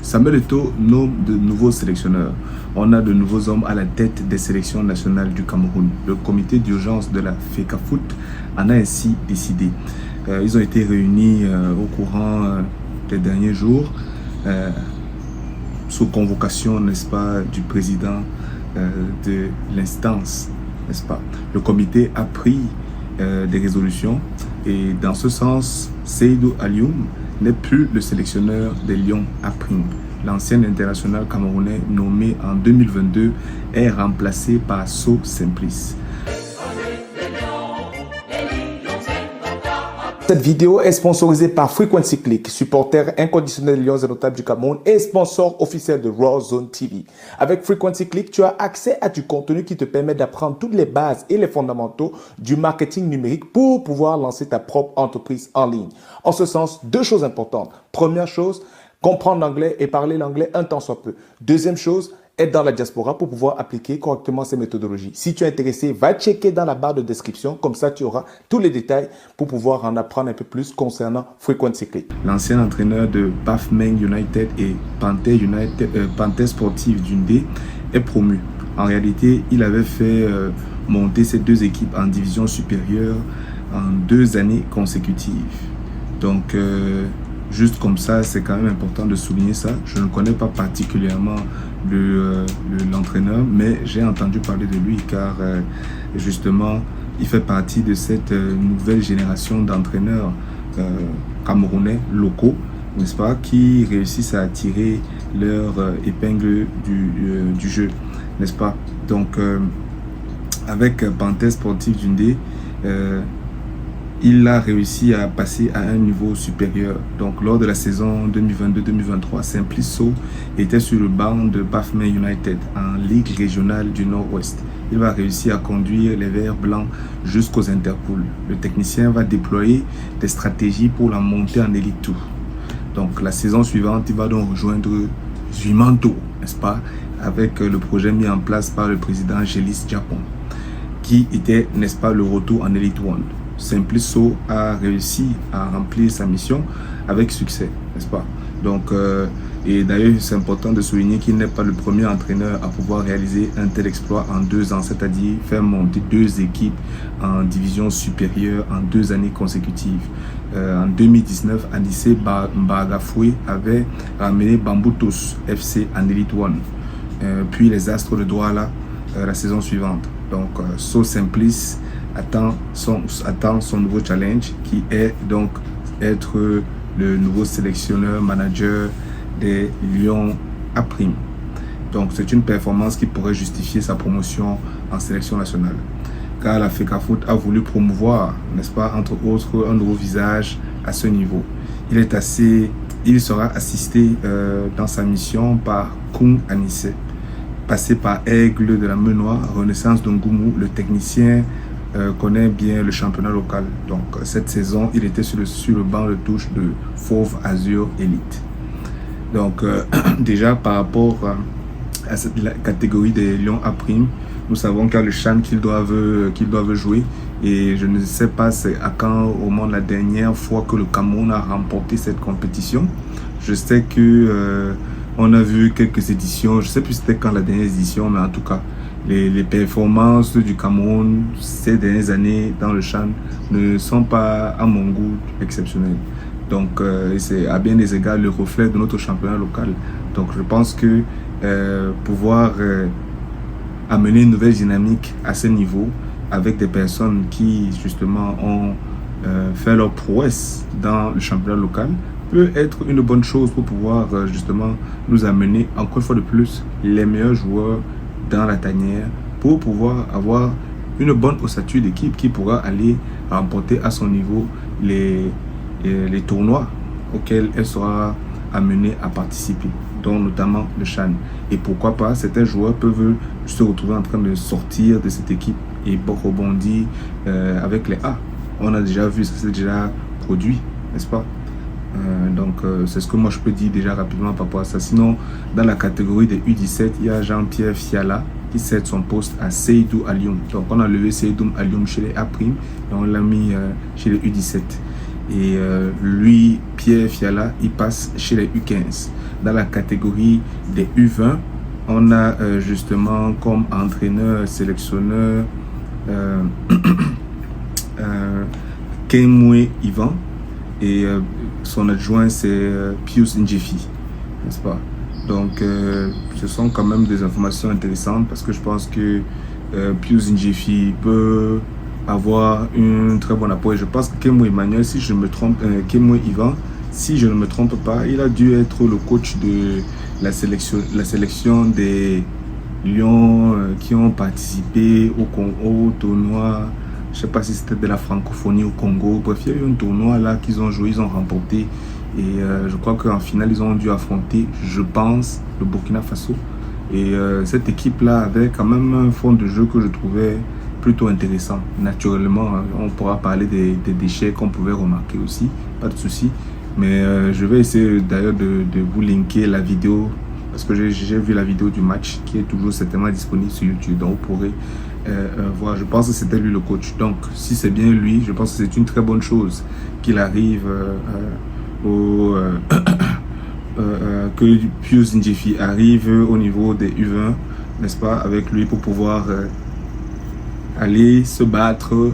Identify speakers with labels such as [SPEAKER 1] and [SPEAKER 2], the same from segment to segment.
[SPEAKER 1] Samuel Eto'o nomme de nouveaux sélectionneurs. On a de nouveaux hommes à la tête des sélections nationales du Cameroun. Le comité d'urgence de la FECAFOOT en a ainsi décidé. Ils ont été réunis au courant des derniers jours sous convocation, n'est-ce pas, du président de l'instance, n'est-ce pas. Le comité a pris des résolutions et dans ce sens, Seydou Alioum n'est plus le sélectionneur des Lions Aprime. L'ancien international camerounais nommé en 2022 est remplacé par So Simplice. Cette vidéo est sponsorisée par Frequency Click, supporter inconditionnel des Lions Indomptables du Cameroun et sponsor officiel de Raw Zone TV. Avec Frequency Click, tu as accès à du contenu qui te permet d'apprendre toutes les bases et les fondamentaux du marketing numérique pour pouvoir lancer ta propre entreprise en ligne. En ce sens, deux choses importantes. Première chose, comprendre l'anglais et parler l'anglais un temps soit peu. Deuxième chose, être dans la diaspora pour pouvoir appliquer correctement ces méthodologies. Si tu es intéressé, va checker dans la barre de description, comme ça tu auras tous les détails pour pouvoir en apprendre un peu plus concernant Frequency Click. L'ancien entraîneur de Bafoussam United et Panthère Sportive d'Undé est promu. En réalité, il avait fait monter ces deux équipes en division supérieure en 2 années consécutives. Donc, juste comme ça, c'est quand même important de souligner ça. Je ne connais pas particulièrement l'entraîneur, mais j'ai entendu parler de lui car justement, il fait partie de cette nouvelle génération d'entraîneurs camerounais locaux, n'est-ce pas, qui réussissent à tirer leur épingle du jeu, n'est-ce pas. Donc, avec Panthère Sportive d'Undé, il a réussi à passer à un niveau supérieur. Donc, lors de la saison 2022-2023, Simplice So était sur le banc de Bafoussam United en Ligue régionale du Nord-Ouest. Il va réussir à conduire les Verts Blancs jusqu'aux Interpools. Le technicien va déployer des stratégies pour la montée en Elite 2. Donc, la saison suivante, il va donc rejoindre Zuimanto, n'est-ce pas, avec le projet mis en place par le président Gélis Japon, qui était, n'est-ce pas, le retour en Elite 1. Simplice So a réussi à remplir sa mission avec succès, n'est-ce pas? Donc, et d'ailleurs, c'est important de souligner qu'il n'est pas le premier entraîneur à pouvoir réaliser un tel exploit en 2 ans, c'est-à-dire faire monter 2 équipes en division supérieure en 2 années consécutives. En 2019, Anissé Mbagafoué avait ramené Bamboutos FC en Elite 1, puis les Astres de Douala la saison suivante. Donc, So Simplice attend son nouveau challenge qui est donc être le nouveau sélectionneur manager des Lions Aprime. Donc c'est une performance qui pourrait justifier sa promotion en sélection nationale. Car la FECAFOOT a voulu promouvoir, n'est-ce pas, entre autres, un nouveau visage à ce niveau. Il sera assisté dans sa mission par Koung Anissé, passé par Aigle de la Menoire, Renaissance d'Ongoumou, le technicien connaît bien le championnat local. Donc cette saison, il était sur le banc de touche de Fauve Azur Elite. Donc déjà par rapport à la catégorie des Lions Aprime, nous savons qu'il y a le CHAN qu'ils doivent jouer. Et je ne sais pas c'est à quand, au moment de la dernière fois que le Cameroun a remporté cette compétition. Je sais que on a vu quelques éditions, je ne sais plus c'était quand la dernière édition, mais en tout cas, les performances du Cameroun ces dernières années dans le CHAN ne sont pas à mon goût exceptionnelles. Donc c'est à bien des égards le reflet de notre championnat local. Donc je pense que pouvoir amener une nouvelle dynamique à ce niveau avec des personnes qui justement ont fait leur prouesse dans le championnat local peut être une bonne chose pour pouvoir justement nous amener encore une fois de plus les meilleurs joueurs dans la tanière pour pouvoir avoir une bonne ossature d'équipe qui pourra aller remporter à son niveau les tournois auxquels elle sera amenée à participer, dont notamment le CHAN. Et pourquoi pas, certains joueurs peuvent se retrouver en train de sortir de cette équipe et rebondir avec les A. On a déjà vu, ça s'est déjà produit, n'est-ce pas? Donc c'est ce que moi je peux dire déjà rapidement par rapport à ça. Sinon, dans la catégorie des U17, il y a Jean-Pierre Fiala qui cède son poste à Seydou Alioum. Donc on a levé Seydou Alioum chez les Aprime et on l'a mis chez les U17. Et lui, Pierre Fiala, il passe chez les U15. Dans la catégorie des U20, on a justement comme entraîneur, sélectionneur Kemwe Ivan, et son adjoint c'est Pius Njefi, n'est-ce pas? Donc ce sont quand même des informations intéressantes, parce que je pense que Pius Njefi peut avoir un très bon apport. Je pense que Kemwe Emmanuel, si je me trompe, Kemwe Ivan, si je ne me trompe pas, il a dû être le coach de la sélection des Lions qui ont participé au tournoi. Je ne sais pas si c'était de la francophonie au Congo. Bref, il y a eu un tournoi là qu'ils ont joué, ils ont remporté. Et je crois qu'en finale, ils ont dû affronter, je pense, le Burkina Faso. Et cette équipe-là avait quand même un fond de jeu que je trouvais plutôt intéressant. Naturellement, on pourra parler des déchets qu'on pouvait remarquer aussi, pas de souci. Mais je vais essayer d'ailleurs de vous linker la vidéo, parce que j'ai vu la vidéo du match qui est toujours certainement disponible sur YouTube. Donc vous pourrez voir, je pense que c'était lui le coach. Donc si c'est bien lui, je pense que c'est une très bonne chose qu'il arrive que Pius Njefi arrive au niveau des U20, n'est-ce pas, avec lui pour pouvoir aller se battre,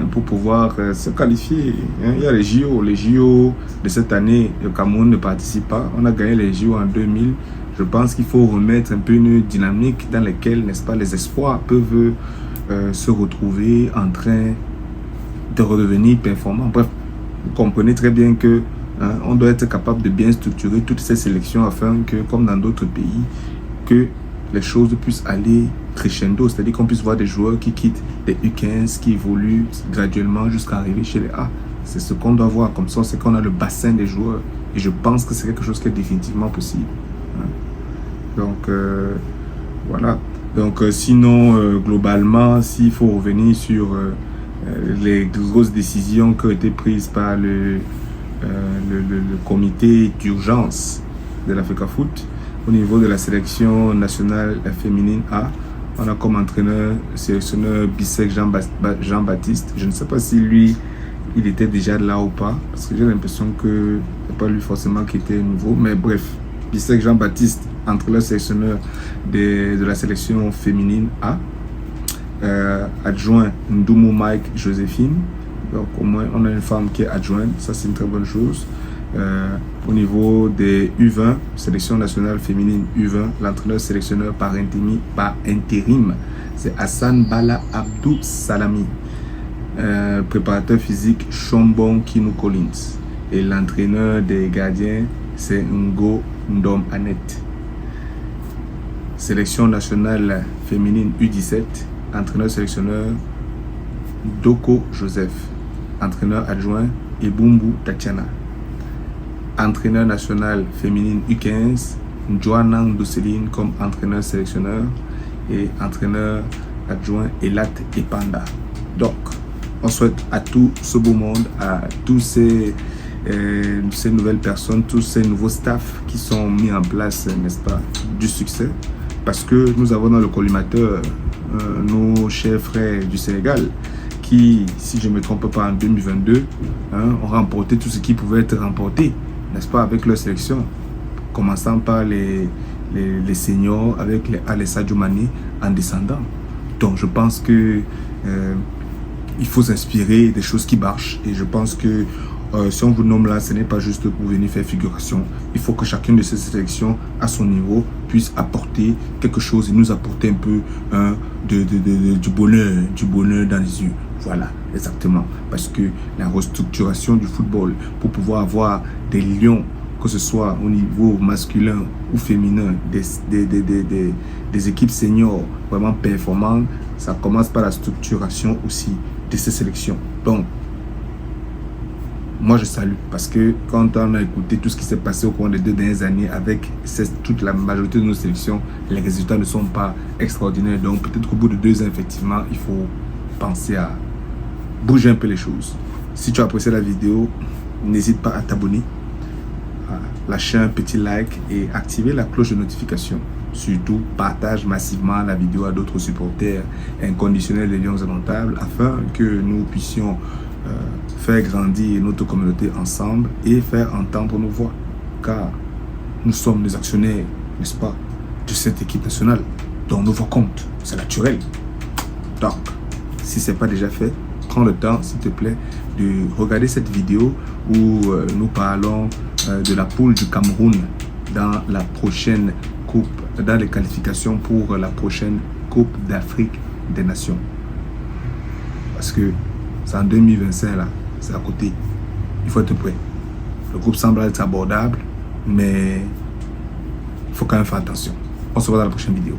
[SPEAKER 1] pour pouvoir se qualifier. Il y a les JO de cette année, le Cameroun ne participe pas. On a gagné les JO en 2000. Je pense qu'il faut remettre un peu une dynamique dans laquelle, n'est-ce pas, les espoirs peuvent se retrouver en train de redevenir performants. Bref, vous comprenez très bien que on doit être capable de bien structurer toutes ces sélections afin que, comme dans d'autres pays, que les choses puissent aller crescendo, c'est-à-dire qu'on puisse voir des joueurs qui quittent les U15, qui évoluent graduellement jusqu'à arriver chez les A. C'est ce qu'on doit voir. Comme ça, c'est qu'on a le bassin des joueurs. Et je pense que c'est quelque chose qui est définitivement possible. Donc, voilà. Donc, sinon, globalement, s'il faut revenir sur les grosses décisions qui ont été prises par le comité d'urgence de l'Africa Foot, au niveau de la sélection nationale féminine A, on a comme entraîneur, sélectionneur Bissek Jean-Baptiste. Je ne sais pas si lui, il était déjà là ou pas, parce que j'ai l'impression que c'est pas lui forcément qui était nouveau. Mais bref, Bissek Jean-Baptiste, entraîneur sélectionneur de la sélection féminine A. Adjoint Ndoumou Mike Joséphine. Donc au moins, on a une femme qui est adjointe. Ça, c'est une très bonne chose. Au niveau des U20, sélection nationale féminine U20, l'entraîneur sélectionneur par intérim, c'est Hassan Bala Abdou Salami. Préparateur physique Chombon Kinou Collins. Et l'entraîneur des gardiens, c'est Ngo Ndom Annette. Sélection nationale féminine U17, entraîneur sélectionneur Doko Joseph. Entraîneur adjoint Ebumbu Tatiana. Entraîneur national féminine U15, Joanang Douceline comme entraîneur sélectionneur, et entraîneur adjoint Elat Epanda. Donc, on souhaite à tout ce beau monde, à tous ces nouvelles personnes, tous ces nouveaux staffs qui sont mis en place, n'est-ce pas, du succès. Parce que nous avons dans le collimateur nos chers frères du Sénégal qui, si je ne me trompe pas, en 2022, ont remporté tout ce qui pouvait être remporté, n'est-ce pas, avec leur sélection, commençant par les seniors, avec les Sadio Mané en descendant. Donc je pense que il faut s'inspirer des choses qui marchent, et je pense que si on vous nomme là, ce n'est pas juste pour venir faire figuration. Il faut que chacune de ces sélections, à son niveau, puisse apporter quelque chose et nous apporter un peu du bonheur dans les yeux. Voilà, exactement. Parce que la restructuration du football, pour pouvoir avoir des lions, que ce soit au niveau masculin ou féminin, des équipes seniors vraiment performantes, ça commence par la structuration aussi de ces sélections. Donc, moi je salue, parce que quand on a écouté tout ce qui s'est passé au cours des 2 dernières années avec toute la majorité de nos sélections, les résultats ne sont pas extraordinaires. Donc peut-être qu'au bout de 2 ans, effectivement, il faut penser à bouger un peu les choses. Si tu as apprécié la vidéo, n'hésite pas à t'abonner, à lâcher un petit like et activer la cloche de notification. Surtout, partage massivement la vidéo à d'autres supporters inconditionnels des Lions indomptables afin que nous puissions faire grandir notre communauté ensemble et faire entendre nos voix. Car nous sommes les actionnaires, n'est-ce pas, de cette équipe nationale, dont nos voix comptent. C'est naturel. Donc, si ce n'est pas déjà fait, prends le temps, s'il te plaît, de regarder cette vidéo où nous parlons de la poule du Cameroun dans la prochaine coupe, dans les qualifications pour la prochaine Coupe d'Afrique des Nations. Parce que c'est en 2025 là, c'est à côté. Il faut être prêt. Le groupe semble être abordable, mais il faut quand même faire attention. On se voit dans la prochaine vidéo.